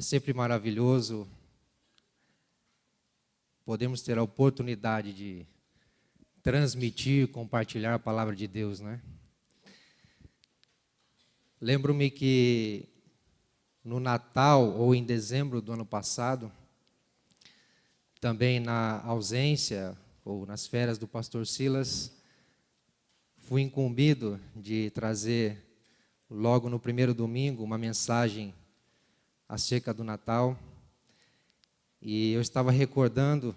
sempre maravilhoso podemos ter a oportunidade de transmitir, compartilhar a palavra de Deus, né? Lembro-me que no Natal ou em dezembro do ano passado, também na ausência ou nas férias do pastor Silas, fui incumbido de trazer logo no primeiro domingo uma mensagem acerca do Natal. E eu estava recordando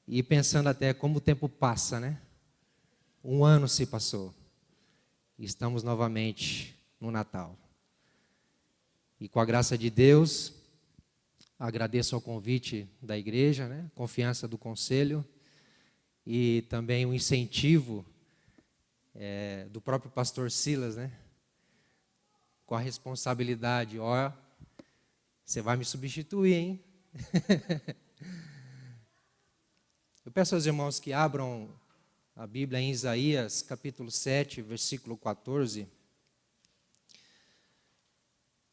e pensando até como o tempo passa, né? Um ano se passou. E estamos novamente no Natal. E com a graça de Deus, agradeço ao convite da igreja, né? Confiança do conselho e também o incentivo do próprio pastor Silas, né? Com a responsabilidade, ó, você vai me substituir, hein? Eu peço aos irmãos que abram a Bíblia em Isaías, capítulo 7, versículo 14.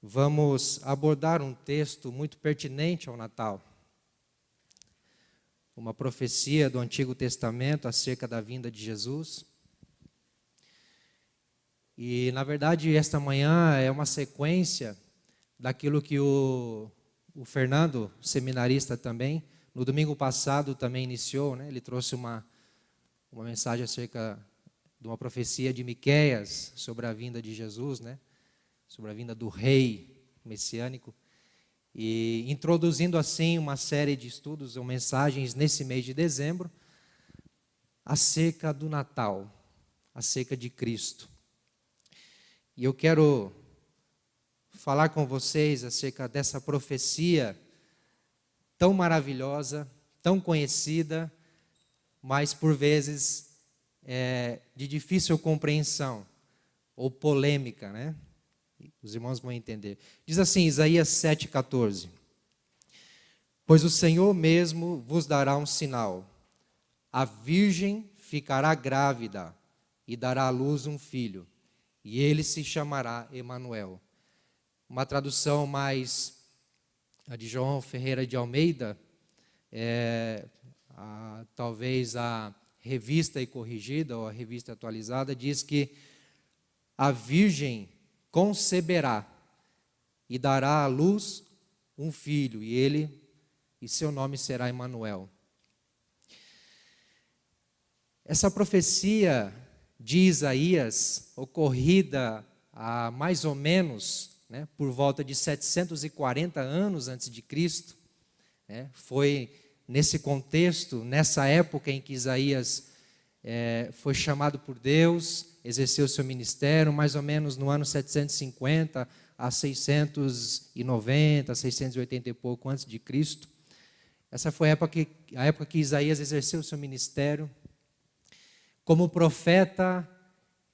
Vamos abordar um texto muito pertinente ao Natal. Uma profecia do Antigo Testamento acerca da vinda de Jesus. E, na verdade, esta manhã é uma sequência daquilo que o Fernando, seminarista também, no domingo passado também iniciou, né? Ele trouxe uma mensagem acerca de uma profecia de Miqueias sobre a vinda de Jesus, né? Sobre a vinda do rei messiânico, e introduzindo assim uma série de estudos ou mensagens nesse mês de dezembro acerca do Natal, acerca de Cristo. E eu quero falar com vocês acerca dessa profecia tão maravilhosa, tão conhecida, mas por vezes de difícil compreensão ou polêmica, né? Os irmãos vão entender. Diz assim, Isaías 7,14: Pois o Senhor mesmo vos dará um sinal. A virgem ficará grávida e dará à luz um filho, e ele se chamará Emanuel. Uma tradução mais a de João Ferreira de Almeida, talvez a revista e corrigida, ou a revista atualizada, diz que a virgem conceberá e dará à luz um filho, e seu nome será Emanuel. Essa profecia de Isaías, ocorrida há mais ou menos, né, por volta de 740 anos antes de Cristo, né, foi nesse contexto, nessa época em que Isaías foi chamado por Deus, exerceu seu ministério, mais ou menos no ano 750 a 690, 680 e pouco antes de Cristo. Essa foi a época que Isaías exerceu seu ministério como profeta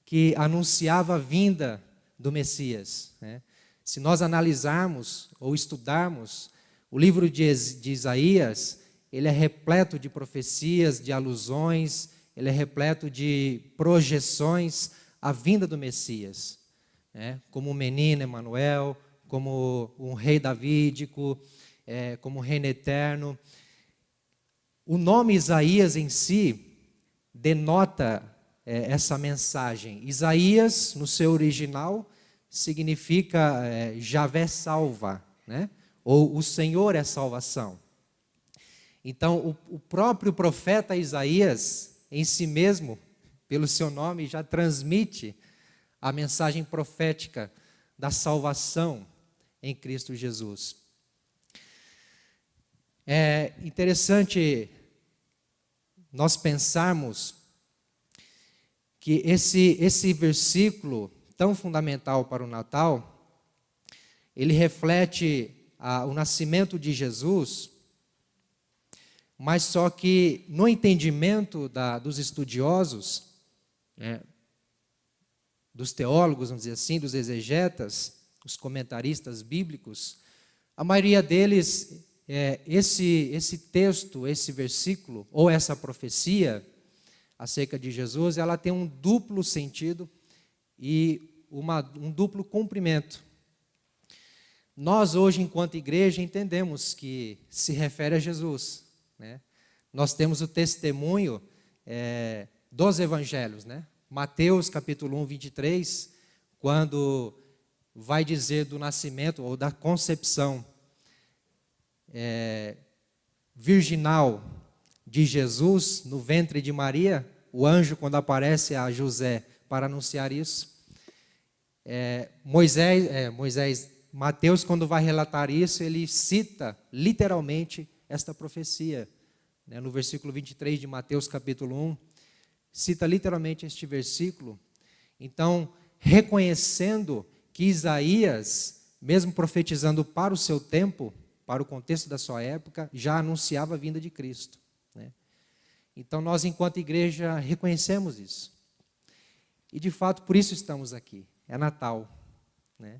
que anunciava a vinda do Messias, né? Se nós analisarmos ou estudarmos o livro de Isaías, ele é repleto de profecias, de alusões, ele é repleto de projeções à vinda do Messias, né? Como um menino Emanuel, como um rei davídico, como um reino eterno. O nome Isaías em si denota essa mensagem. Isaías, no seu original, significa Javé salva, né? Ou o Senhor é salvação. Então, o próprio profeta Isaías, em si mesmo, pelo seu nome, já transmite a mensagem profética da salvação em Cristo Jesus. É interessante nós pensarmos que esse versículo tão fundamental para o Natal, ele reflete o nascimento de Jesus, mas só que no entendimento dos estudiosos, né, dos teólogos, vamos dizer assim, dos exegetas, os comentaristas bíblicos, a maioria deles, esse texto, esse versículo, ou essa profecia acerca de Jesus, ela tem um duplo sentido e um duplo cumprimento. Nós hoje, enquanto igreja, entendemos que se refere a Jesus, né? Nós temos o testemunho dos evangelhos, né? Mateus capítulo 1, 23, quando vai dizer do nascimento ou da concepção virginal de Jesus no ventre de Maria, o anjo quando aparece a José para anunciar isso. Mateus, quando vai relatar isso, ele cita literalmente esta profecia, né, no versículo 23 de Mateus capítulo 1, cita literalmente este versículo. Então, reconhecendo que Isaías, mesmo profetizando para o seu tempo, para o contexto da sua época, já anunciava a vinda de Cristo, né? Então, nós, enquanto igreja, reconhecemos isso. E, de fato, por isso estamos aqui. É Natal, né?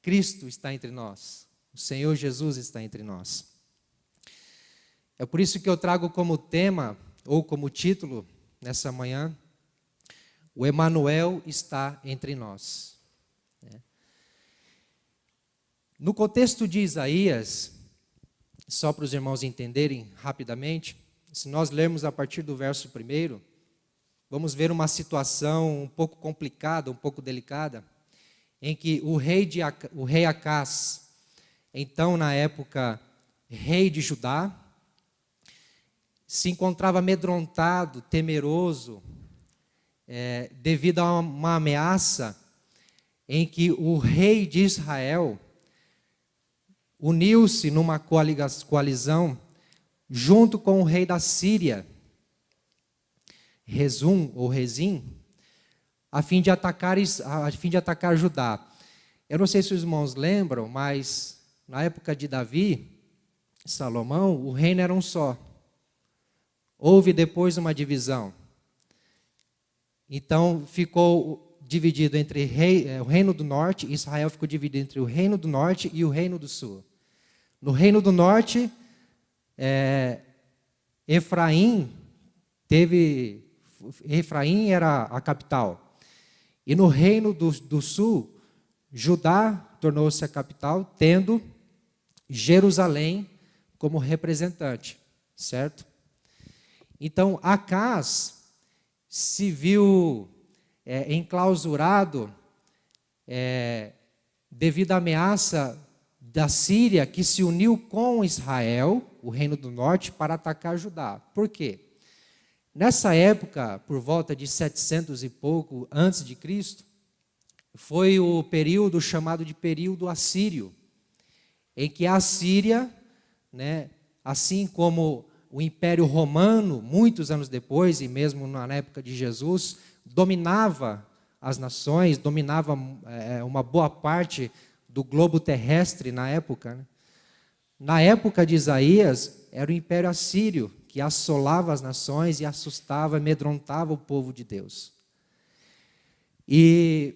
Cristo está entre nós. O Senhor Jesus está entre nós. É por isso que eu trago como tema, ou como título, nessa manhã, o Emanuel está entre nós. No contexto de Isaías, só para os irmãos entenderem rapidamente, se nós lermos a partir do verso 1, vamos ver uma situação um pouco complicada, um pouco delicada, em que o rei Acaz, então na época rei de Judá, se encontrava amedrontado, temeroso, devido a uma ameaça em que o rei de Israel uniu-se numa coalizão junto com o rei da Síria, Rezum ou Rezim, a fim de atacar Judá. Eu não sei se os irmãos lembram, mas na época de Davi, Salomão, o reino era um só. Houve depois uma divisão. Então ficou dividido entre o reino do norte, Israel ficou dividido entre o reino do norte e o reino do sul. No reino do norte, Efraim era a capital. E no reino do sul, Judá tornou-se a capital, tendo Jerusalém como representante, certo? Então, Acaz se viu enclausurado devido à ameaça da Síria, que se uniu com Israel, o reino do norte, para atacar Judá. Por quê? Nessa época, por volta de 700 e pouco antes de Cristo, foi o período chamado de período assírio, em que a Síria, né, assim como o Império Romano, muitos anos depois, e mesmo na época de Jesus, dominava as nações, dominava uma boa parte do globo terrestre na época, né? Na época de Isaías, era o Império Assírio, que assolava as nações e assustava, amedrontava o povo de Deus. E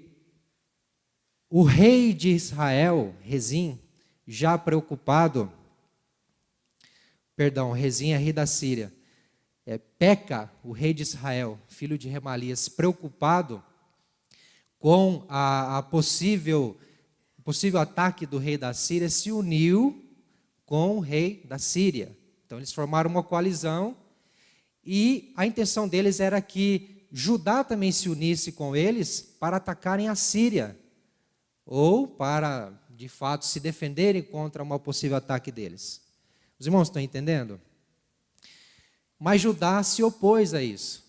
o rei de Israel, Rezim, já preocupado, Rezim é rei da Síria, Peca, o rei de Israel, filho de Remalias, preocupado com a possível ataque do rei da Síria, se uniu com o rei da Síria. Então eles formaram uma coalizão e a intenção deles era que Judá também se unisse com eles para atacarem a Síria, ou para, de fato, se defenderem contra um possível ataque deles. Os irmãos estão entendendo? Mas Judá se opôs a isso.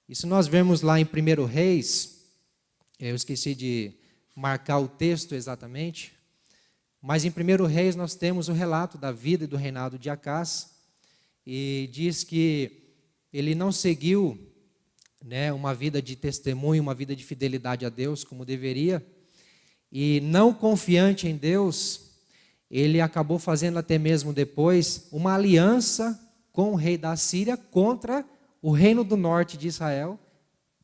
Isso nós vemos lá em 1 Reis, eu esqueci de marcar o texto exatamente, mas em 1 Reis nós temos o relato da vida e do reinado de Acaz, e diz que ele não seguiu, né, uma vida de testemunho, uma vida de fidelidade a Deus como deveria, e não confiante em Deus, ele acabou fazendo até mesmo depois uma aliança com o rei da Síria contra o reino do norte de Israel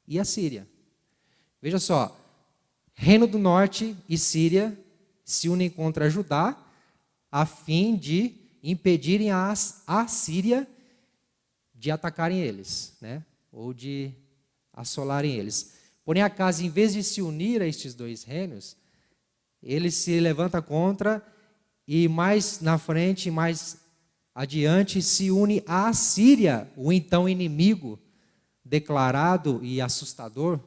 e a Síria. Veja só, Reino do Norte e Síria se unem contra Judá a fim de impedirem a Síria de atacarem eles, né? Ou de assolarem eles. Porém, Acaz, em vez de se unir a estes dois reinos, ele se levanta contra e mais na frente, mais adiante, se une à Síria, o então inimigo declarado e assustador,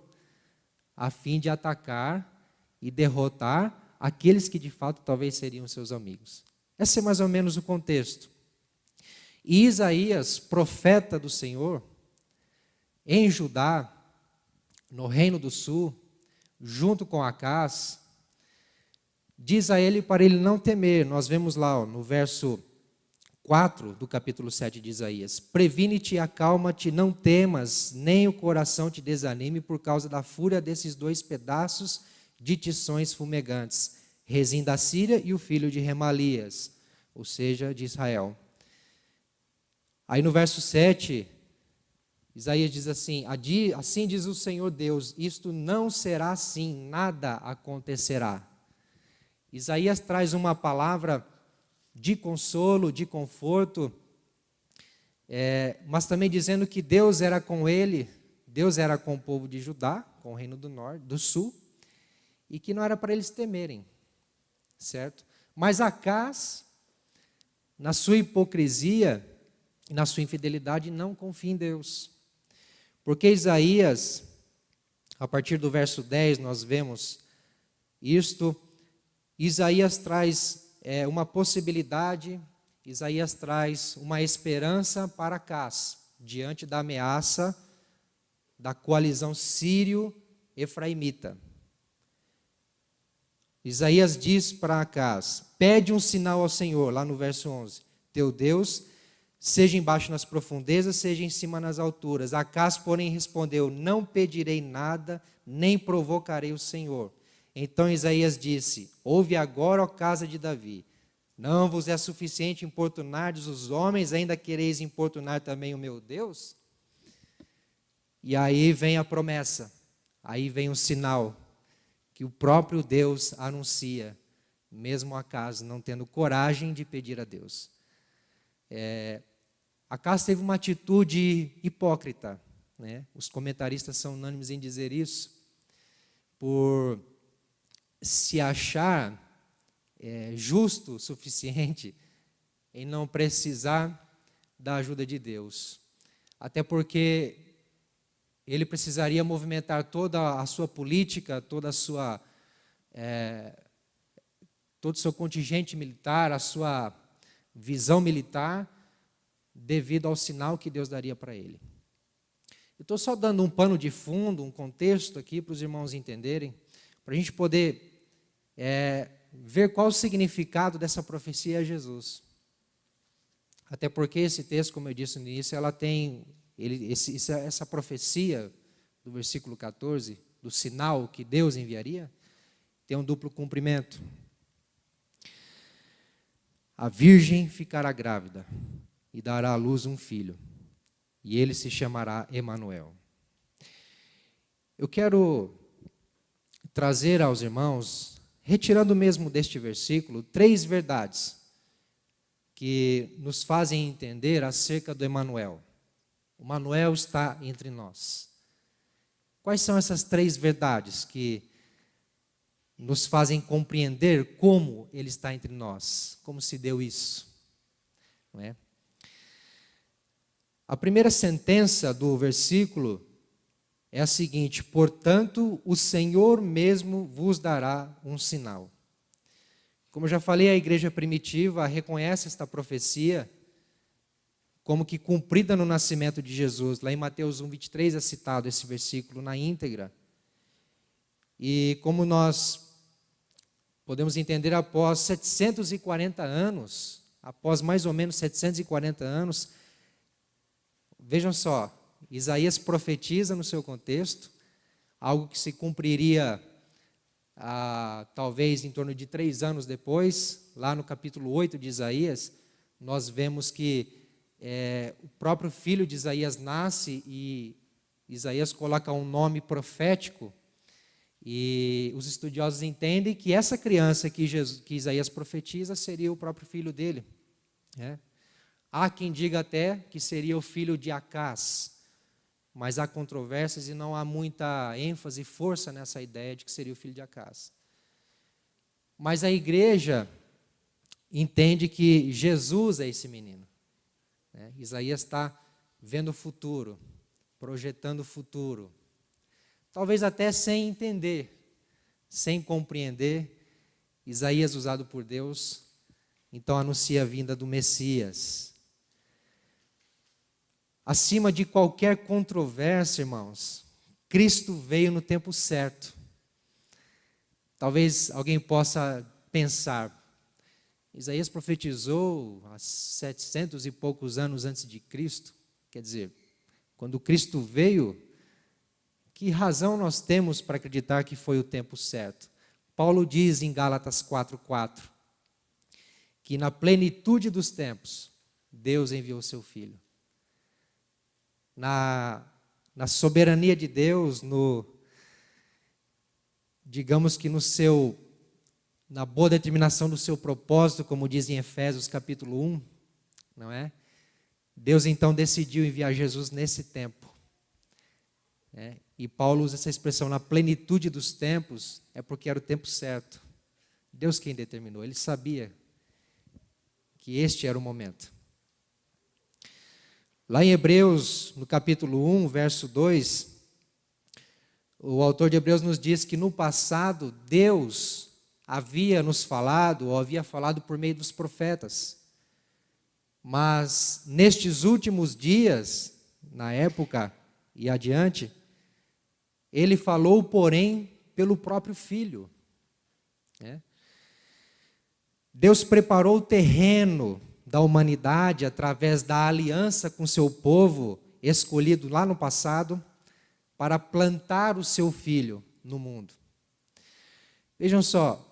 a fim de atacar e derrotar aqueles que de fato talvez seriam seus amigos. Esse é mais ou menos o contexto. E Isaías, profeta do Senhor, em Judá, no Reino do Sul, junto com Acás, diz a ele para ele não temer. Nós vemos lá no verso 4 do capítulo 7 de Isaías: previne-te e acalma-te, não temas, nem o coração te desanime por causa da fúria desses dois pedaços de tições fumegantes, Rezim da Síria e o filho de Remalias, ou seja, de Israel. Aí no verso 7, Isaías diz assim: assim diz o Senhor Deus, isto não será assim, nada acontecerá. Isaías traz uma palavra de consolo, de conforto, mas também dizendo que Deus era com ele, Deus era com o povo de Judá, com o reino do norte, do sul, e que não era para eles temerem, certo? Mas Acás, na sua hipocrisia e na sua infidelidade, não confia em Deus. Porque Isaías, a partir do verso 10, nós vemos isto. Isaías traz uma possibilidade, Isaías traz uma esperança para Acás, diante da ameaça da coalizão sírio-efraimita. Isaías diz para Acás: pede um sinal ao Senhor, lá no verso 11, teu Deus, seja embaixo nas profundezas, seja em cima nas alturas. Acás, porém, respondeu: não pedirei nada, nem provocarei o Senhor. Então Isaías disse: ouve agora, ó casa de Davi, não vos é suficiente importunardes os homens, ainda quereis importunar também o meu Deus? E aí vem a promessa, aí vem o sinal, que o próprio Deus anuncia, mesmo Acás não tendo coragem de pedir a Deus. Acás teve uma atitude hipócrita, né? Os comentaristas são unânimes em dizer isso, por se achar justo o suficiente em não precisar da ajuda de Deus. Até porque ele precisaria movimentar toda a sua política, todo o seu contingente militar, a sua visão militar, devido ao sinal que Deus daria para ele. Eu estou só dando um pano de fundo, um contexto aqui para os irmãos entenderem, para a gente poder ver qual o significado dessa profecia a Jesus. Até porque esse texto, como eu disse no início, ela tem, essa profecia do versículo 14, do sinal que Deus enviaria, tem um duplo cumprimento. A virgem ficará grávida e dará à luz um filho, e ele se chamará Emanuel. Eu quero trazer aos irmãos, retirando mesmo deste versículo, 3 verdades que nos fazem entender acerca do Emanuel. O Emanuel está entre nós. Quais são essas 3 verdades que nos fazem compreender como ele está entre nós? Como se deu isso? Não é? A primeira sentença do versículo é a seguinte: portanto, o Senhor mesmo vos dará um sinal. Como eu já falei, a igreja primitiva reconhece esta profecia como que cumprida no nascimento de Jesus. Lá em Mateus 1:23 é citado esse versículo na íntegra. E como nós podemos entender, após 740 anos, após mais ou menos 740 anos, vejam só, Isaías profetiza no seu contexto, algo que se cumpriria talvez em torno de 3 anos depois. Lá no capítulo 8 de Isaías, nós vemos que o próprio filho de Isaías nasce e Isaías coloca um nome profético, e os estudiosos entendem que essa criança que Isaías profetiza seria o próprio filho dele, né? Há quem diga até que seria o filho de Acás, mas há controvérsias e não há muita ênfase e força nessa ideia de que seria o filho de Acás. Mas a igreja entende que Jesus é esse menino. Isaías está vendo o futuro, projetando o futuro. Talvez até sem entender, sem compreender. Isaías, usado por Deus, então anuncia a vinda do Messias. Acima de qualquer controvérsia, irmãos, Cristo veio no tempo certo. Talvez alguém possa pensar, Isaías profetizou há 700 e poucos anos antes de Cristo. Quer dizer, quando Cristo veio, que razão nós temos para acreditar que foi o tempo certo? Paulo diz em Gálatas 4:4 que na plenitude dos tempos, Deus enviou seu Filho. Na soberania de Deus, digamos que na boa determinação do seu propósito, como diz em Efésios capítulo 1, não é? Deus então decidiu enviar Jesus nesse tempo. E Paulo usa essa expressão, na plenitude dos tempos, é porque era o tempo certo. Deus quem determinou, ele sabia que este era o momento. Lá em Hebreus, no capítulo 1, verso 2, o autor de Hebreus nos diz que no passado Deus havia nos falado, ou havia falado por meio dos profetas. Mas nestes últimos dias, na época e adiante, ele falou, porém, pelo próprio Filho. Deus preparou o terreno da humanidade através da aliança com seu povo, escolhido lá no passado, para plantar o seu Filho no mundo. Vejam só,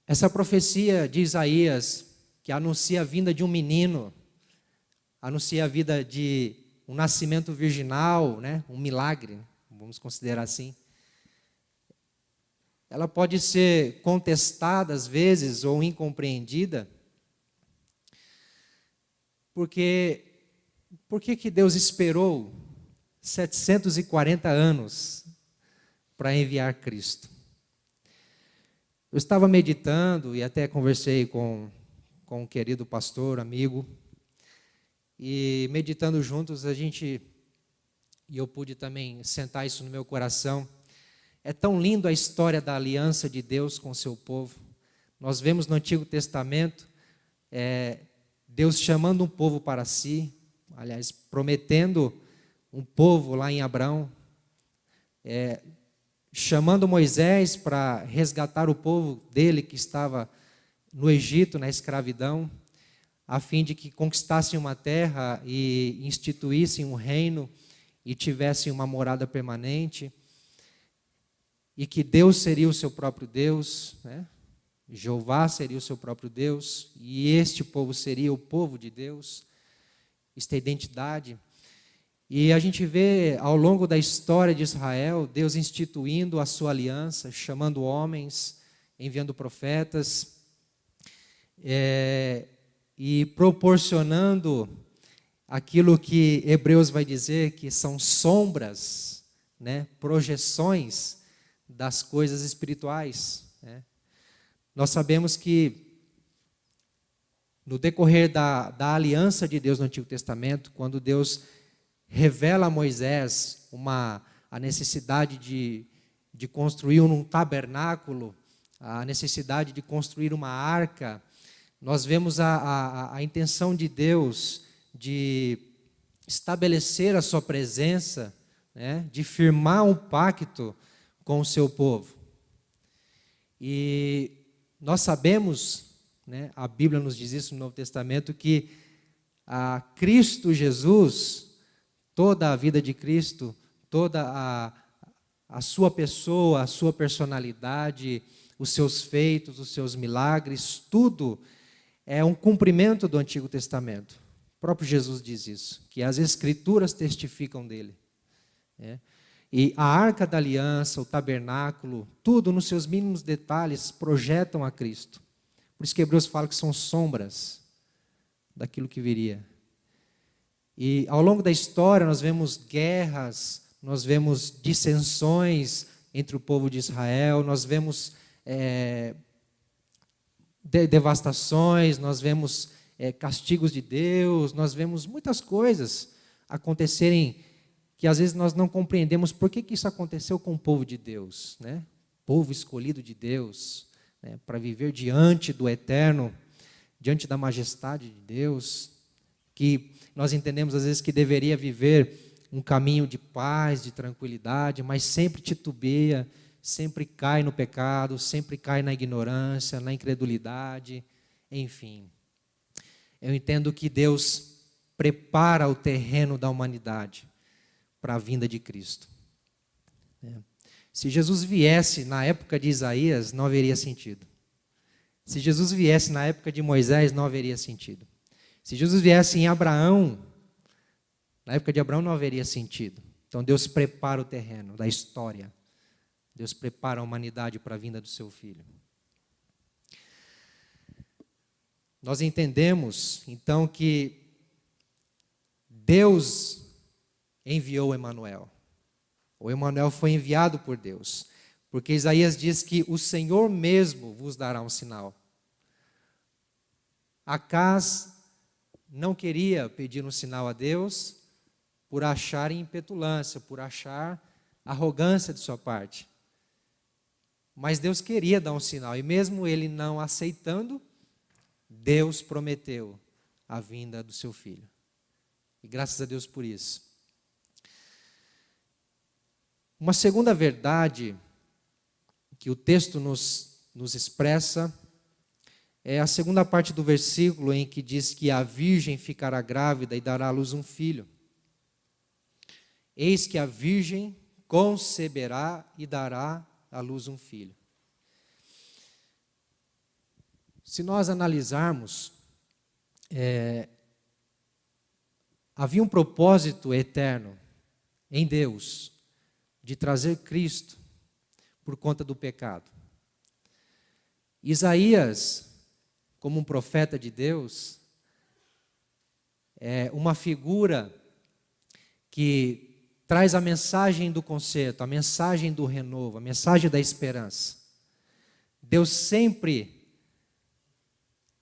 essa profecia de Isaías, que anuncia a vinda de um menino, anuncia a vida de um nascimento virginal, um milagre, vamos considerar assim. Ela pode ser contestada às vezes ou incompreendida, porque por que Deus esperou 740 anos para enviar Cristo? Eu estava meditando e até conversei com um querido pastor, amigo, e meditando juntos e eu pude também sentar isso no meu coração. É tão lindo a história da aliança de Deus com o seu povo. Nós vemos no Antigo Testamento Deus chamando um povo para si, aliás, prometendo um povo lá em Abrão, chamando Moisés para resgatar o povo dele que estava no Egito, na escravidão, a fim de que conquistassem uma terra e instituíssem um reino e tivessem uma morada permanente, e que Deus seria o seu próprio Deus, Jeová seria o seu próprio Deus, e este povo seria o povo de Deus, esta identidade. E a gente vê ao longo da história de Israel, Deus instituindo a sua aliança, chamando homens, enviando profetas, e proporcionando aquilo que Hebreus vai dizer que são sombras, projeções das coisas espirituais. Nós sabemos que no decorrer da aliança de Deus no Antigo Testamento, quando Deus revela a Moisés a necessidade de construir um tabernáculo, a necessidade de construir uma arca, nós vemos a intenção de Deus de estabelecer a sua presença, de firmar um pacto com o seu povo. E nós sabemos, a Bíblia nos diz isso no Novo Testamento, que a Cristo Jesus, toda a vida de Cristo, toda a sua pessoa, a sua personalidade, os seus feitos, os seus milagres, tudo é um cumprimento do Antigo Testamento. O próprio Jesus diz isso, que as Escrituras testificam dele. E a Arca da Aliança, o tabernáculo, tudo nos seus mínimos detalhes projetam a Cristo. Por isso que Hebreus fala que são sombras daquilo que viria. E ao longo da história nós vemos guerras, nós vemos dissensões entre o povo de Israel, nós vemos devastações, nós vemos castigos de Deus, nós vemos muitas coisas acontecerem que às vezes nós não compreendemos por que isso aconteceu com o povo de Deus, né? Povo escolhido de Deus, né? Para viver diante do Eterno, diante da majestade de Deus, que nós entendemos às vezes que deveria viver um caminho de paz, de tranquilidade, mas sempre titubeia, sempre cai no pecado, sempre cai na ignorância, na incredulidade, enfim. Eu entendo que Deus prepara o terreno da humanidade para a vinda de Cristo. Se Jesus viesse na época de Isaías, não haveria sentido. Se Jesus viesse na época de Moisés, não haveria sentido. Se Jesus viesse em Abraão, na época de Abraão não haveria sentido. Então Deus prepara o terreno da história. Deus prepara a humanidade para a vinda do seu Filho. Nós entendemos, então, que Deus enviou Emanuel. O Emanuel foi enviado por Deus. Porque Isaías diz que o Senhor mesmo vos dará um sinal. Acaz não queria pedir um sinal a Deus por achar impetulância, por achar arrogância de sua parte. Mas Deus queria dar um sinal, e mesmo ele não aceitando, Deus prometeu a vinda do seu Filho. E graças a Deus por isso. Uma segunda verdade que o texto nos expressa é a segunda parte do versículo em que diz que a virgem ficará grávida e dará à luz um filho. Eis que a virgem conceberá e dará à luz um filho. Se nós analisarmos, havia um propósito eterno em Deus de trazer Cristo por conta do pecado. Isaías, como um profeta de Deus, é uma figura que traz a mensagem do conserto, a mensagem do renovo, a mensagem da esperança. Deus sempre,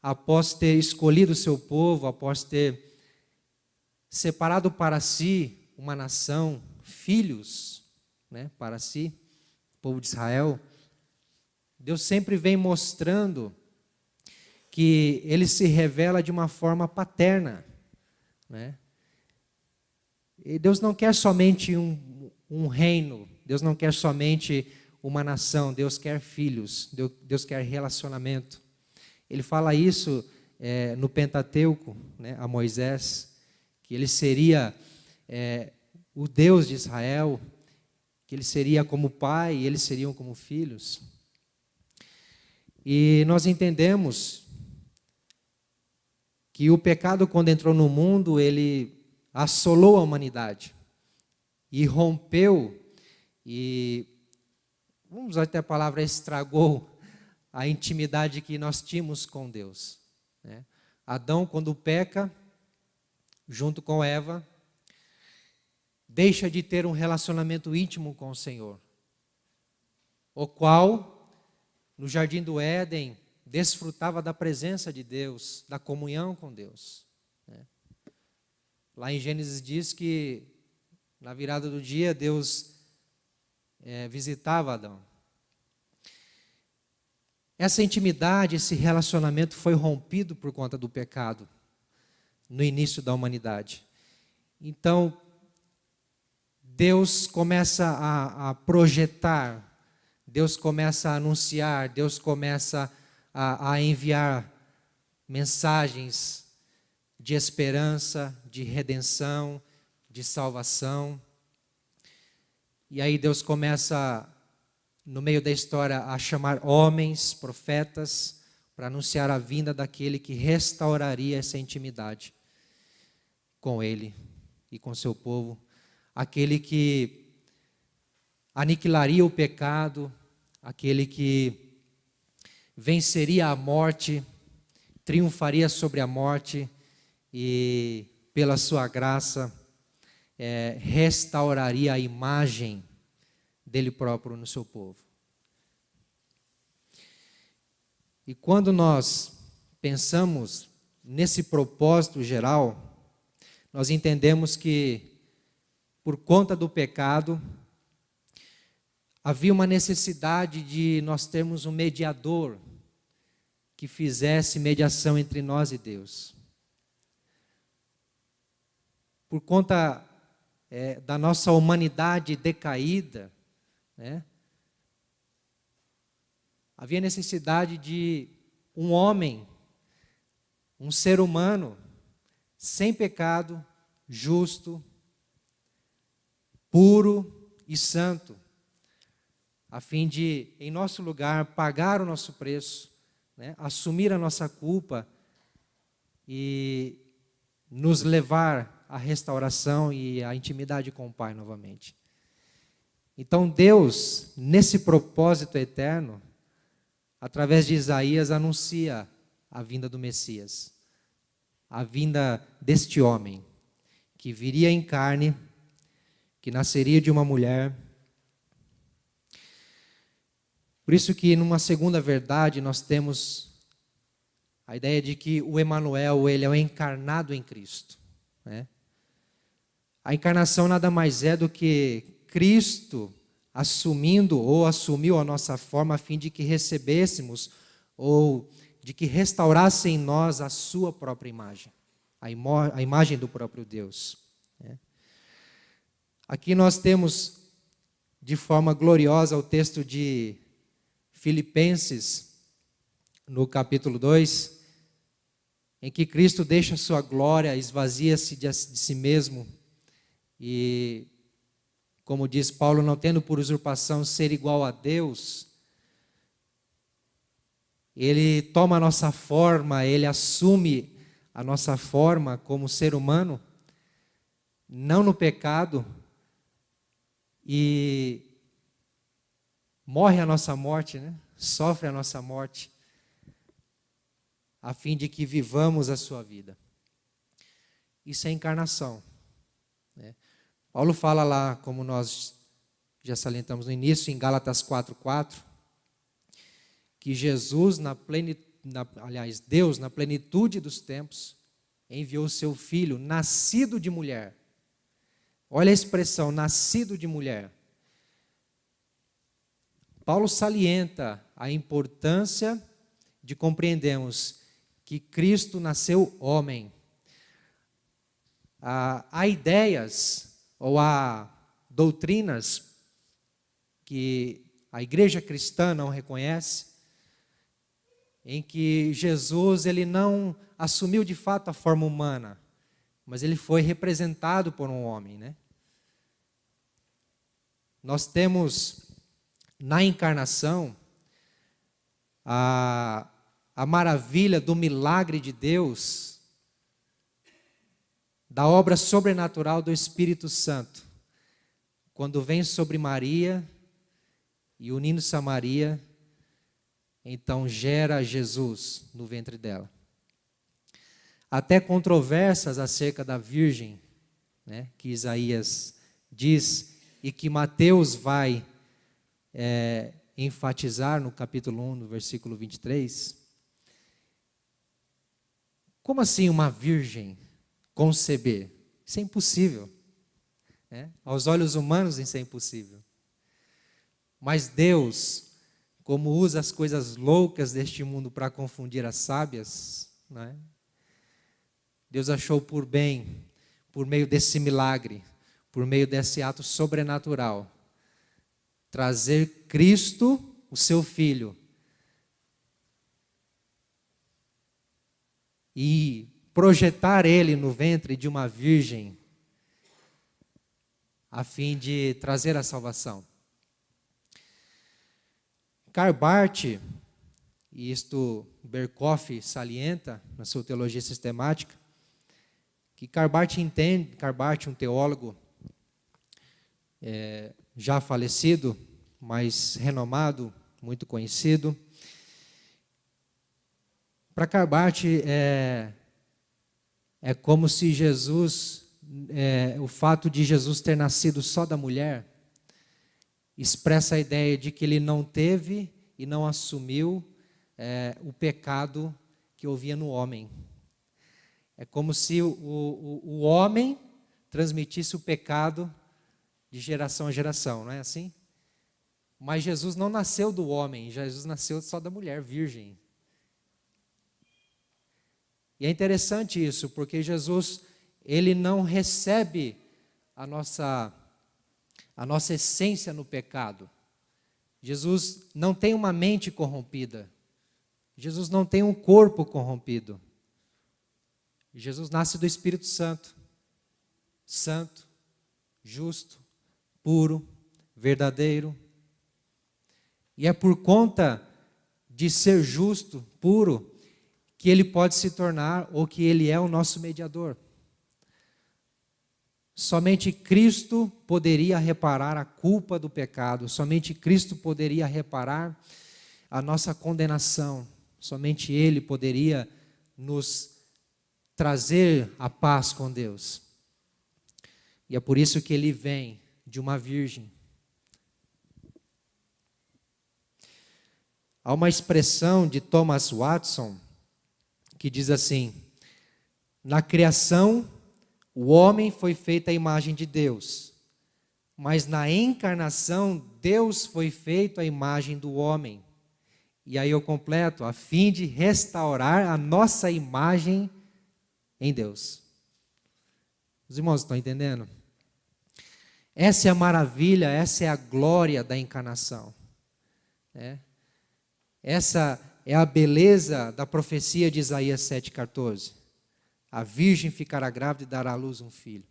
após ter escolhido o seu povo, após ter separado para si uma nação, filhos, né, para si, o povo de Israel, Deus sempre vem mostrando que Ele se revela de uma forma paterna, né? E Deus não quer somente um reino, Deus não quer somente uma nação, Deus quer filhos, Deus quer relacionamento. Ele fala isso no Pentateuco, né, a Moisés, que ele seria o Deus de Israel, que ele seria como pai e eles seriam como filhos. E nós entendemos que o pecado, quando entrou no mundo, ele assolou a humanidade e rompeu e, vamos usar até a palavra, estragou a intimidade que nós tínhamos com Deus, né? Adão, quando peca, junto com Eva, deixa de ter um relacionamento íntimo com o Senhor, o qual, no jardim do Éden, desfrutava da presença de Deus, da comunhão com Deus, né? Lá em Gênesis diz que, na virada do dia, Deus visitava Adão. Essa intimidade, esse relacionamento foi rompido por conta do pecado, no início da humanidade. Então, Deus começa a projetar, Deus começa a anunciar, Deus começa a enviar mensagens de esperança, de redenção, de salvação. E aí Deus começa, no meio da história, a chamar homens, profetas, para anunciar a vinda daquele que restauraria essa intimidade com Ele e com seu povo, aquele que aniquilaria o pecado, aquele que venceria a morte, triunfaria sobre a morte e, pela sua graça, restauraria a imagem dele próprio no seu povo. E quando nós pensamos nesse propósito geral, nós entendemos que, por conta do pecado, havia uma necessidade de nós termos um mediador que fizesse mediação entre nós e Deus. Por conta da nossa humanidade decaída, né, havia necessidade de um homem, um ser humano, sem pecado, justo, puro e santo, a fim de, em nosso lugar, pagar o nosso preço, né, assumir a nossa culpa e nos levar à restauração e à intimidade com o Pai novamente. Então Deus, nesse propósito eterno, através de Isaías, anuncia a vinda do Messias, a vinda deste homem, que viria em carne, que nasceria de uma mulher. Por isso que, numa segunda verdade, nós temos a ideia de que o Emanuel, ele é o encarnado em Cristo, né? A encarnação nada mais é do que Cristo assumindo ou assumiu a nossa forma a fim de que recebêssemos ou de que restaurasse em nós a sua própria imagem, a imagem do próprio Deus, né? Aqui nós temos de forma gloriosa o texto de Filipenses, no capítulo 2, em que Cristo deixa sua glória, esvazia-se de si mesmo e, como diz Paulo, não tendo por usurpação ser igual a Deus, ele toma a nossa forma, ele assume a nossa forma como ser humano, não no pecado, e morre a nossa morte, né? Sofre a nossa morte, a fim de que vivamos a sua vida. Isso é encarnação, né? Paulo fala lá, como nós já salientamos no início, em Gálatas 4:4, que Jesus, Deus, na plenitude dos tempos, enviou seu Filho, nascido de mulher. Olha a expressão, nascido de mulher. Paulo salienta a importância de compreendermos que Cristo nasceu homem. Há ideias ou há doutrinas que a igreja cristã não reconhece, em que Jesus ele não assumiu de fato a forma humana, mas ele foi representado por um homem, né? Nós temos na encarnação a maravilha do milagre de Deus, da obra sobrenatural do Espírito Santo, quando vem sobre Maria e unindo-se a Maria, então gera Jesus no ventre dela. Até controvérsias acerca da Virgem, né, que Isaías diz e que Mateus vai enfatizar no capítulo 1, no versículo 23. Como assim uma virgem conceber? Isso é impossível, né? Aos olhos humanos isso é impossível. Mas Deus, como usa as coisas loucas deste mundo para confundir as sábias, né? Deus achou por bem, por meio desse milagre, por meio desse ato sobrenatural, trazer Cristo, o seu Filho, e projetar ele no ventre de uma virgem, a fim de trazer a salvação. Karl Barth, e isto Berkhoff salienta na sua teologia sistemática, que Karl Barth entende, Karl Barth, um teólogo já falecido, mas renomado, muito conhecido. Para Karl Barth é como se Jesus, o fato de Jesus ter nascido só da mulher, expressa a ideia de que ele não teve e não assumiu o pecado que havia no homem. É como se o homem transmitisse o pecado de geração a geração, não é assim? Mas Jesus não nasceu do homem, Jesus nasceu só da mulher virgem. E é interessante isso, porque Jesus, ele não recebe a nossa essência no pecado. Jesus não tem uma mente corrompida. Jesus não tem um corpo corrompido. Jesus nasce do Espírito Santo. Santo, justo, puro, verdadeiro. E é por conta de ser justo, puro, que ele pode se tornar, ou que ele é o nosso mediador. Somente Cristo poderia reparar a culpa do pecado, somente Cristo poderia reparar a nossa condenação, somente Ele poderia nos trazer a paz com Deus. E é por isso que Ele vem de uma virgem. Há uma expressão de Thomas Watson que diz assim: na criação, o homem foi feito à imagem de Deus, mas na encarnação, Deus foi feito à imagem do homem. E aí eu completo, a fim de restaurar a nossa imagem em Deus. Os irmãos estão entendendo? Essa é a maravilha, essa é a glória da encarnação. Essa é a beleza da profecia de Isaías 7,14. A virgem ficará grávida e dará à luz um filho.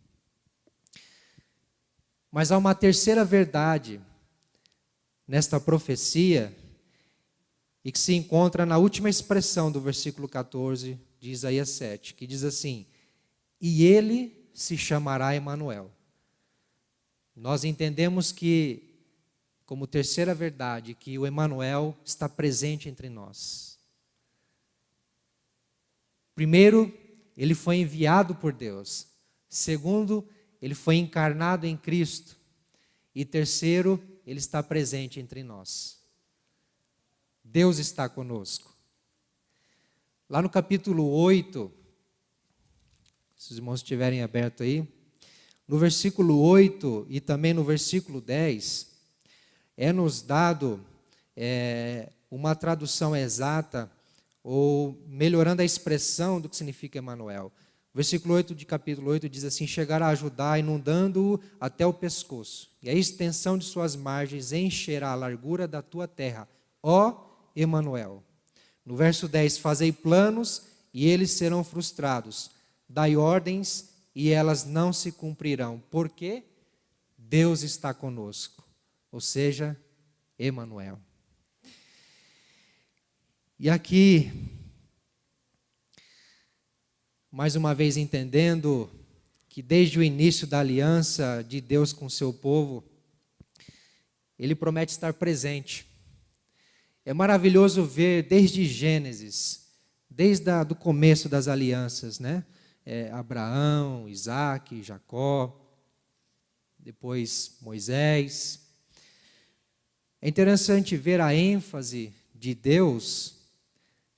Mas há uma terceira verdade nesta profecia, e que se encontra na última expressão do versículo 14 de Isaías 7, que diz assim: e ele se chamará Emanuel. Nós entendemos que, como terceira verdade, que o Emanuel está presente entre nós. Primeiro, ele foi enviado por Deus. Segundo, ele foi encarnado em Cristo. E terceiro, ele está presente entre nós. Deus está conosco. Lá no capítulo 8, se os irmãos estiverem abertos aí, no versículo 8 e também no versículo 10, nos dado uma tradução exata, ou melhorando a expressão do que significa Emanuel. Versículo 8 de capítulo 8 diz assim: chegará a Judá, inundando-o até o pescoço, e a extensão de suas margens encherá a largura da tua terra, ó Emanuel. No verso 10, fazei planos e eles serão frustrados, dai ordens e elas não se cumprirão, porque Deus está conosco, ou seja, Emanuel. E aqui, mais uma vez entendendo que desde o início da aliança de Deus com o seu povo, Ele promete estar presente. É maravilhoso ver desde Gênesis, desde o começo das alianças, né? Abraão, Isaac, Jacó, depois Moisés. É interessante ver a ênfase de Deus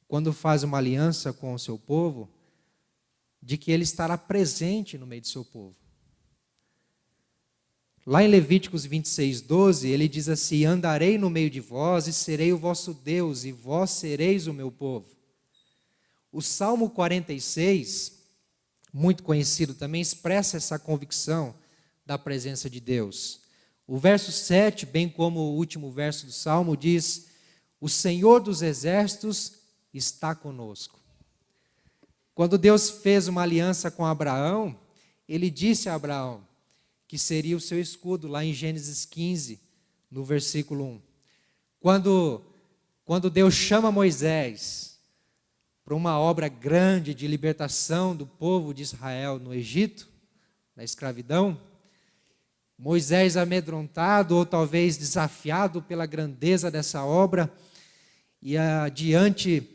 quando faz uma aliança com o seu povo, de que Ele estará presente no meio do seu povo. Lá em Levíticos 26:12, ele diz assim: andarei no meio de vós e serei o vosso Deus, e vós sereis o meu povo. O Salmo 46, muito conhecido também, expressa essa convicção da presença de Deus. O verso 7, bem como o último verso do Salmo, diz: o Senhor dos exércitos está conosco. Quando Deus fez uma aliança com Abraão, Ele disse a Abraão que seria o seu escudo, lá em Gênesis 15, no versículo 1. Quando Deus chama Moisés para uma obra grande de libertação do povo de Israel no Egito, na escravidão, Moisés, amedrontado ou talvez desafiado pela grandeza dessa obra, e diante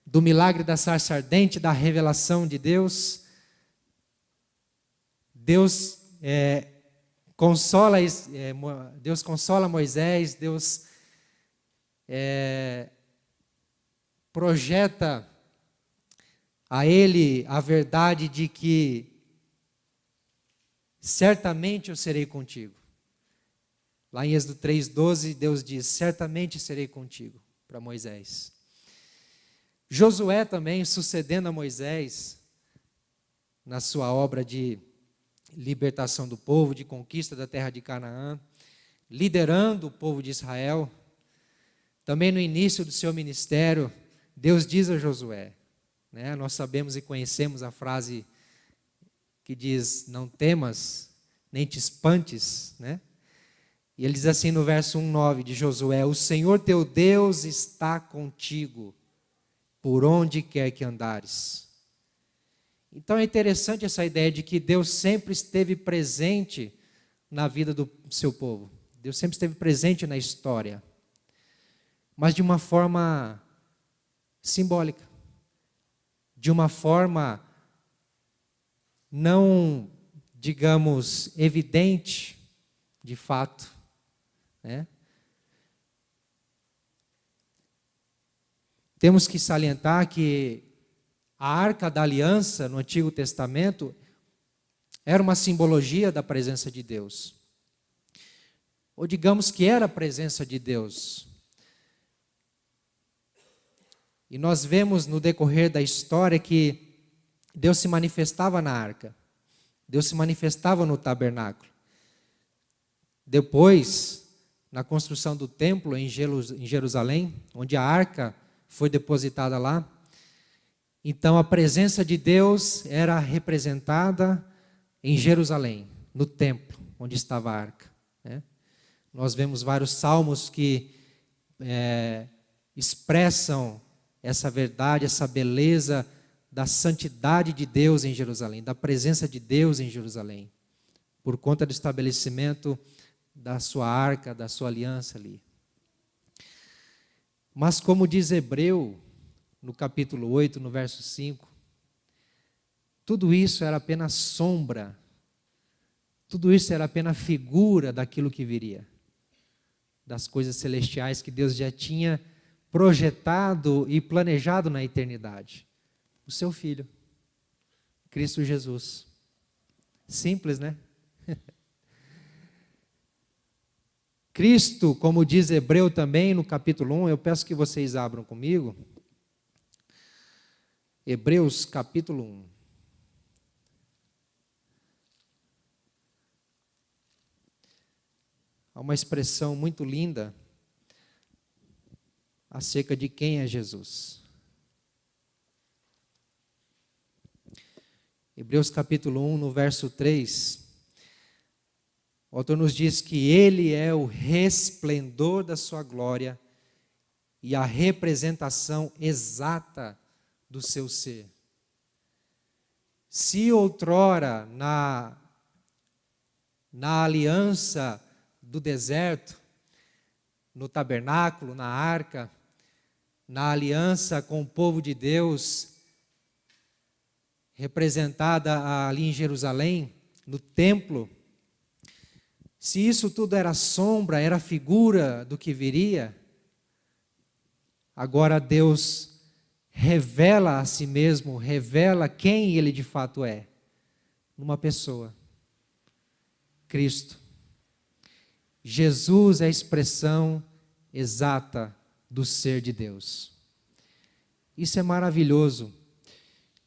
do milagre da sarça ardente, da revelação de Deus, Deus Deus consola Moisés, Deus projeta a ele a verdade de que certamente eu serei contigo. Lá em Êxodo 3:12, Deus diz, certamente serei contigo, para Moisés. Josué também, sucedendo a Moisés, na sua obra de libertação do povo, de conquista da terra de Canaã, liderando o povo de Israel. Também no início do seu ministério, Deus diz a Josué, né? Nós sabemos e conhecemos a frase que diz, não temas, nem te espantes, né? E ele diz assim no verso 1:9 de Josué, o Senhor teu Deus está contigo, por onde quer que andares. Então é interessante essa ideia de que Deus sempre esteve presente na vida do seu povo. Deus sempre esteve presente na história, mas de uma forma simbólica, de uma forma não, digamos, evidente, de fato, né? Temos que salientar que a Arca da Aliança no Antigo Testamento era uma simbologia da presença de Deus. Ou digamos que era a presença de Deus. E nós vemos no decorrer da história que Deus se manifestava na arca. Deus se manifestava no tabernáculo. Depois, na construção do templo em Jerusalém, onde a arca foi depositada lá, então a presença de Deus era representada em Jerusalém, no templo, onde estava a arca, né? Nós vemos vários salmos que expressam essa verdade, essa beleza da santidade de Deus em Jerusalém, da presença de Deus em Jerusalém, por conta do estabelecimento da sua arca, da sua aliança ali. Mas como diz Hebreu, no capítulo 8, no verso 5, tudo isso era apenas sombra, tudo isso era apenas figura daquilo que viria, das coisas celestiais que Deus já tinha projetado e planejado na eternidade. O seu Filho, Cristo Jesus. Simples, né? Cristo, como diz Hebreu também no capítulo 1, eu peço que vocês abram comigo. Hebreus capítulo 1. Há uma expressão muito linda acerca de quem é Jesus. Hebreus capítulo 1, no verso 3, o autor nos diz que Ele é o resplendor da sua glória e a representação exata do seu ser. Se outrora na aliança do deserto, no tabernáculo, na arca, na aliança com o povo de Deus, representada ali em Jerusalém, no templo, se isso tudo era sombra, era figura do que viria, agora Deus revela a si mesmo, revela quem Ele de fato é, numa pessoa, Cristo. Jesus é a expressão exata do ser de Deus. Isso é maravilhoso.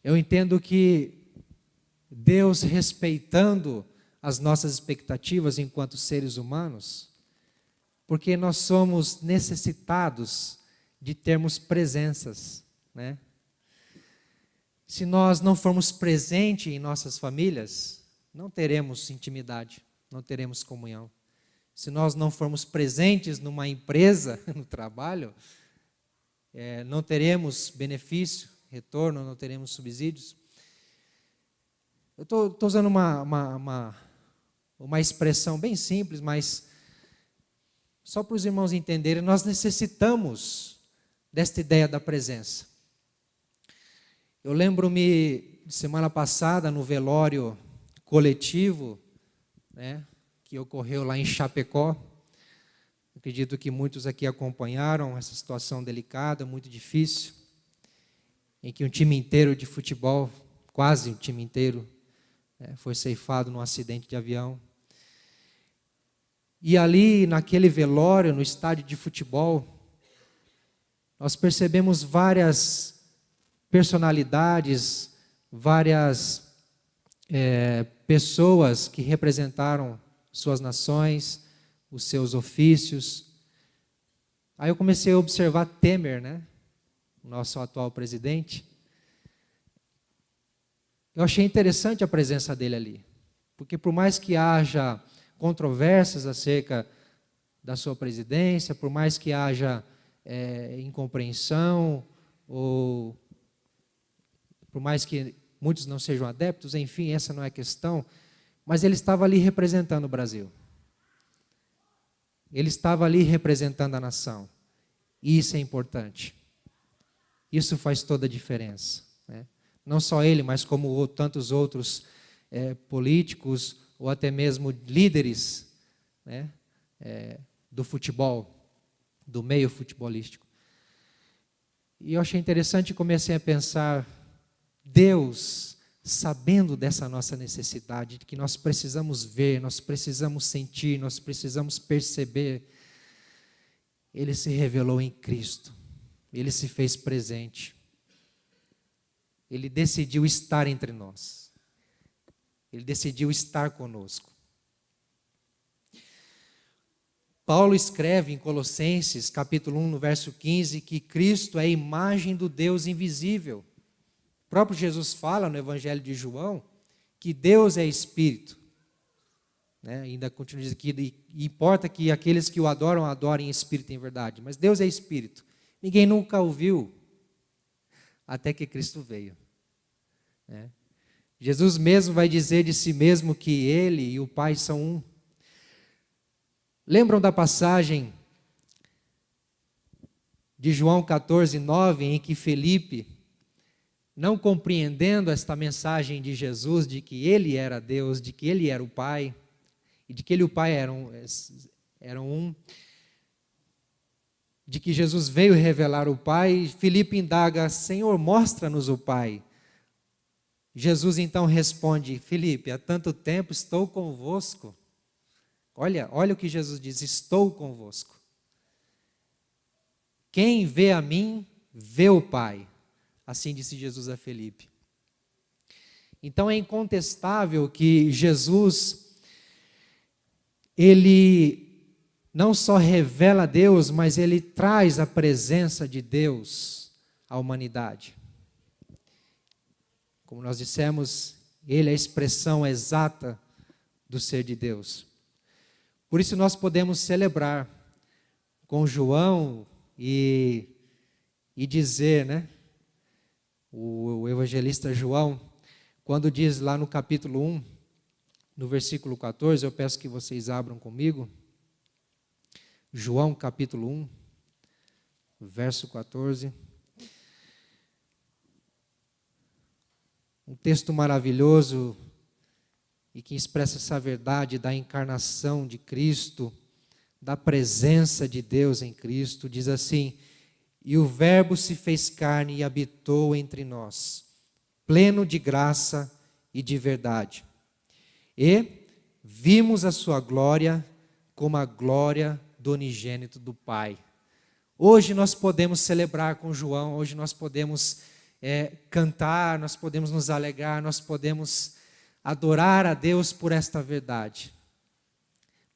Eu entendo que Deus, respeitando as nossas expectativas enquanto seres humanos, porque nós somos necessitados de termos presenças, né? Se nós não formos presentes em nossas famílias, não teremos intimidade, não teremos comunhão. Se nós não formos presentes numa empresa, no trabalho, não teremos benefício, retorno, não teremos subsídios. Eu estou usando uma expressão bem simples, mas só para os irmãos entenderem, nós necessitamos desta ideia da presença. Eu lembro-me, semana passada, no velório coletivo, né, que ocorreu lá em Chapecó. Acredito que muitos aqui acompanharam essa situação delicada, muito difícil, em que um time inteiro de futebol, quase um time inteiro, foi ceifado num acidente de avião. E ali, naquele velório, no estádio de futebol, nós percebemos várias personalidades, várias pessoas que representaram suas nações, os seus ofícios. Aí eu comecei a observar Temer, né? O nosso atual presidente. Eu achei interessante a presença dele ali, porque por mais que haja controvérsias acerca da sua presidência, por mais que haja incompreensão, ou por mais que muitos não sejam adeptos, enfim, essa não é a questão, mas ele estava ali representando o Brasil. Ele estava ali representando a nação. E isso é importante. Isso faz toda a diferença, né? Não só ele, mas como tantos outros políticos, ou até mesmo líderes, né, do futebol, do meio futebolístico. E eu achei interessante e comecei a pensar, Deus, sabendo dessa nossa necessidade, de que nós precisamos ver, nós precisamos sentir, nós precisamos perceber, Ele se revelou em Cristo, Ele se fez presente, Ele decidiu estar entre nós, Ele decidiu estar conosco. Paulo escreve em Colossenses, capítulo 1, no verso 15, que Cristo é a imagem do Deus invisível. O próprio Jesus fala no Evangelho de João que Deus é Espírito. Né? Ainda continua dizendo que importa que aqueles que o adoram, adorem em Espírito e em verdade. Mas Deus é Espírito. Ninguém nunca o viu até que Cristo veio. Né? Jesus mesmo vai dizer de si mesmo que Ele e o Pai são um. Lembram da passagem de João 14, 9, em que Felipe, não compreendendo esta mensagem de Jesus, de que Ele era Deus, de que Ele era o Pai, e de que Ele e o Pai eram um, de que Jesus veio revelar o Pai, Felipe indaga, Senhor, mostra-nos o Pai. Jesus então responde, Felipe, há tanto tempo estou convosco. Olha o que Jesus diz, estou convosco. Quem vê a mim, vê o Pai. Assim disse Jesus a Felipe. Então é incontestável que Jesus, Ele não só revela Deus, mas Ele traz a presença de Deus à humanidade. Como nós dissemos, Ele é a expressão exata do ser de Deus. Por isso nós podemos celebrar com João e dizer, né? O evangelista João, quando diz lá no capítulo 1, no versículo 14, eu peço que vocês abram comigo. João capítulo 1, verso 14. Um texto maravilhoso e que expressa essa verdade da encarnação de Cristo, da presença de Deus em Cristo. Diz assim, e o Verbo se fez carne e habitou entre nós, pleno de graça e de verdade. E vimos a sua glória como a glória do unigênito do Pai. Hoje nós podemos celebrar com João, hoje nós podemos cantar, nós podemos nos alegrar, nós podemos adorar a Deus por esta verdade.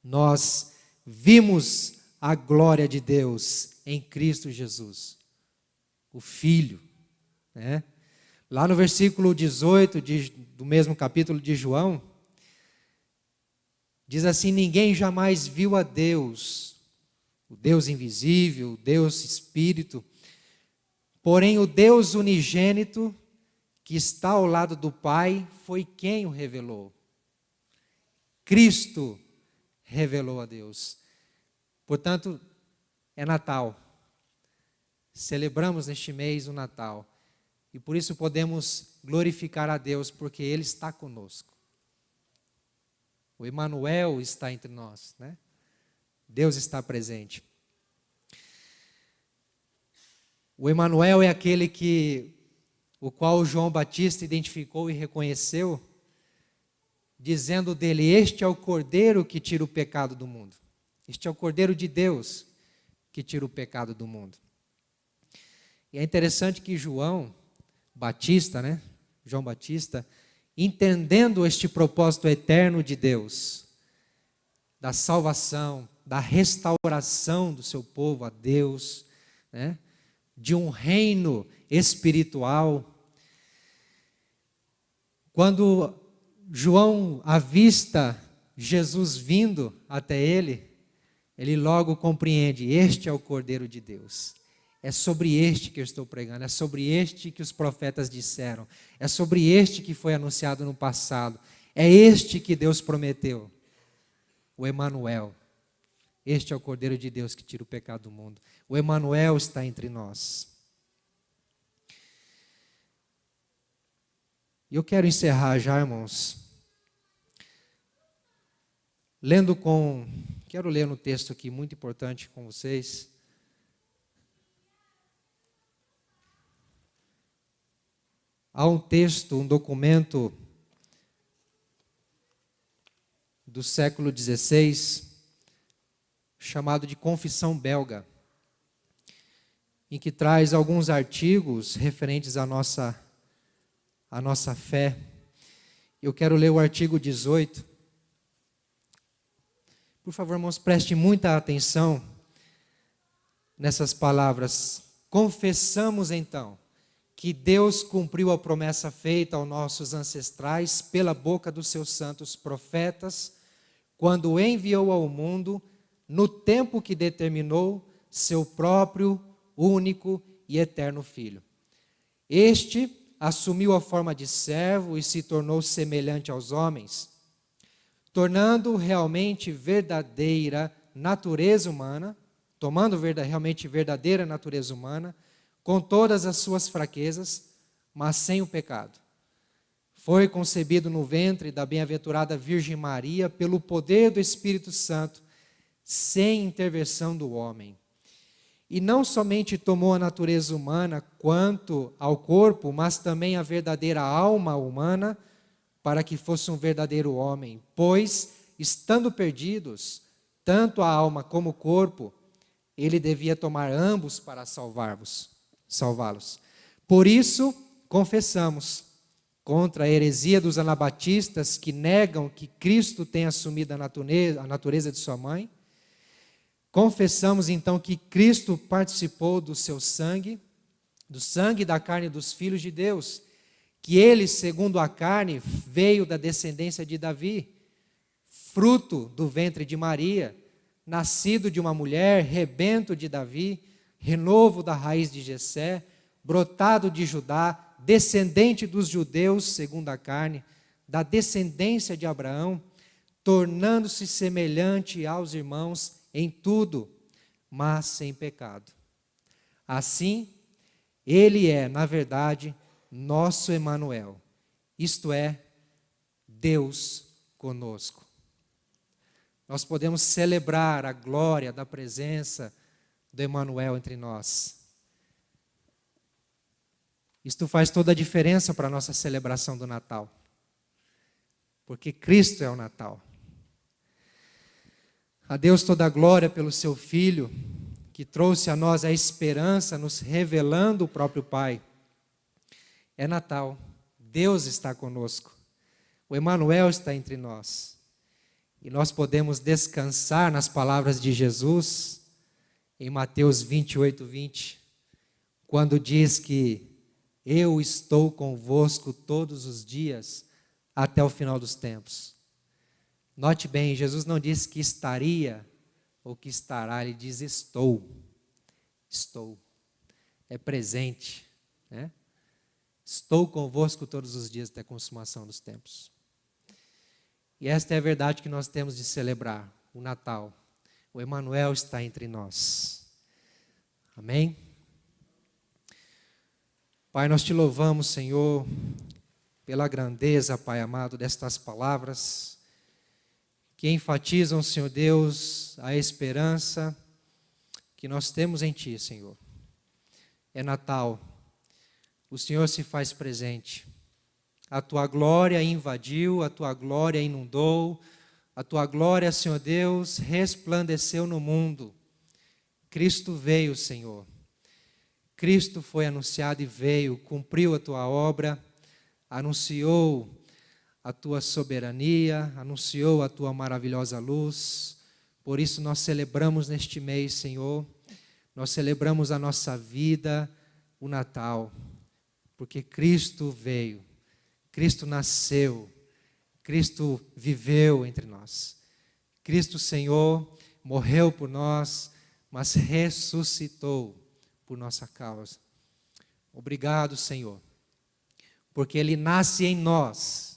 Nós vimos a glória de Deus em Cristo Jesus, o Filho. Né? Lá no versículo 18 do mesmo capítulo de João, diz assim, ninguém jamais viu a Deus, o Deus invisível, o Deus Espírito, porém o Deus unigênito, que está ao lado do Pai, foi quem o revelou. Cristo revelou a Deus. Portanto, é Natal. Celebramos neste mês o Natal. E por isso podemos glorificar a Deus, porque Ele está conosco. O Emanuel está entre nós, né? Deus está presente. O Emanuel é aquele o qual João Batista identificou e reconheceu, dizendo dele: este é o Cordeiro que tira o pecado do mundo. Este é o Cordeiro de Deus que tira o pecado do mundo. E é interessante que João Batista, né? João Batista, entendendo este propósito eterno de Deus, da salvação, da restauração do seu povo a Deus, né? De um reino espiritual. Quando João avista Jesus vindo até ele logo compreende: este é o Cordeiro de Deus. É sobre este que eu estou pregando, é sobre este que os profetas disseram, é sobre este que foi anunciado no passado, é este que Deus prometeu, o Emanuel. Este é o Cordeiro de Deus que tira o pecado do mundo. O Emanuel está entre nós. E eu quero encerrar já, irmãos, quero ler um texto aqui muito importante com vocês. Há um texto, um documento do século XVI, chamado de Confissão Belga, em que traz alguns artigos referentes à nossa fé. Eu quero ler o artigo 18. Por favor, irmãos, preste muita atenção nessas palavras. Confessamos, então, que Deus cumpriu a promessa feita aos nossos ancestrais pela boca dos seus santos profetas, quando enviou ao mundo, no tempo que determinou, seu próprio, único e eterno Filho. Este assumiu a forma de servo e se tornou semelhante aos homens, tornando realmente verdadeira natureza humana, tomando realmente verdadeira natureza humana, com todas as suas fraquezas, mas sem o pecado. Foi concebido no ventre da bem-aventurada Virgem Maria pelo poder do Espírito Santo, sem intervenção do homem. E não somente tomou a natureza humana quanto ao corpo, mas também a verdadeira alma humana, para que fosse um verdadeiro homem. Pois, estando perdidos, tanto a alma como o corpo, ele devia tomar ambos para salvá-los. Por isso, confessamos contra a heresia dos anabatistas que negam que Cristo tem assumido a natureza de sua mãe. Confessamos então que Cristo participou do seu sangue, do sangue da carne dos filhos de Deus, que ele, segundo a carne, veio da descendência de Davi, fruto do ventre de Maria, nascido de uma mulher, rebento de Davi, renovo da raiz de Jessé, brotado de Judá, descendente dos judeus, segundo a carne, da descendência de Abraão, tornando-se semelhante aos irmãos em tudo, mas sem pecado. Assim, ele é, na verdade, nosso Emanuel, isto é, Deus conosco. Nós podemos celebrar a glória da presença do Emanuel entre nós. Isto faz toda a diferença para a nossa celebração do Natal, porque Cristo é o Natal. A Deus toda a glória pelo seu Filho, que trouxe a nós a esperança, nos revelando o próprio Pai. É Natal, Deus está conosco, o Emanuel está entre nós, e nós podemos descansar nas palavras de Jesus, em Mateus 28, 20, quando diz que eu estou convosco todos os dias até o final dos tempos. Note bem, Jesus não disse que estaria ou que estará, ele diz estou. Estou. É presente, né? Estou convosco todos os dias até a consumação dos tempos. E esta é a verdade que nós temos de celebrar, o Natal. O Emanuel está entre nós. Amém? Pai, nós te louvamos, Senhor, pela grandeza, Pai amado, destas palavras que enfatizam, Senhor Deus, a esperança que nós temos em Ti, Senhor. É Natal, o Senhor se faz presente. A Tua glória invadiu, a Tua glória inundou, a Tua glória, Senhor Deus, resplandeceu no mundo. Cristo veio, Senhor. Cristo foi anunciado e veio, cumpriu a Tua obra, anunciou a Tua soberania, anunciou a Tua maravilhosa luz. Por isso nós celebramos neste mês, Senhor, nós celebramos a nossa vida, o Natal, porque Cristo veio, Cristo nasceu, Cristo viveu entre nós. Cristo, Senhor, morreu por nós, mas ressuscitou por nossa causa. Obrigado, Senhor, porque Ele nasce em nós,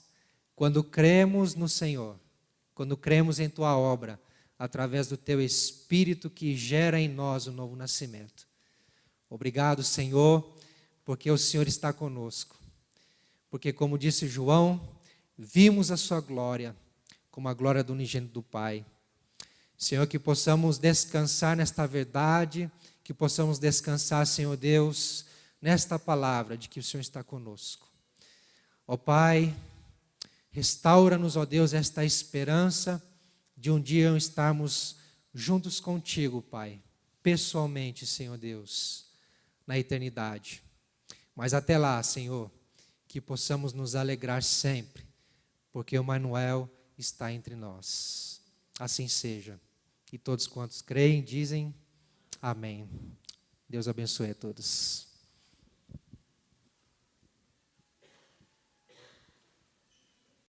quando cremos no Senhor, quando cremos em Tua obra, através do Teu Espírito que gera em nós o novo nascimento. Obrigado, Senhor, porque o Senhor está conosco. Porque, como disse João, vimos a Sua glória, como a glória do unigênito do Pai. Senhor, que possamos descansar nesta verdade, que possamos descansar, Senhor Deus, nesta palavra de que o Senhor está conosco. Ó Pai, restaura-nos, ó Deus, esta esperança de um dia estarmos juntos contigo, Pai, pessoalmente, Senhor Deus, na eternidade. Mas até lá, Senhor, que possamos nos alegrar sempre, porque o Emmanuel está entre nós. Assim seja. E todos quantos creem, dizem amém. Deus abençoe a todos.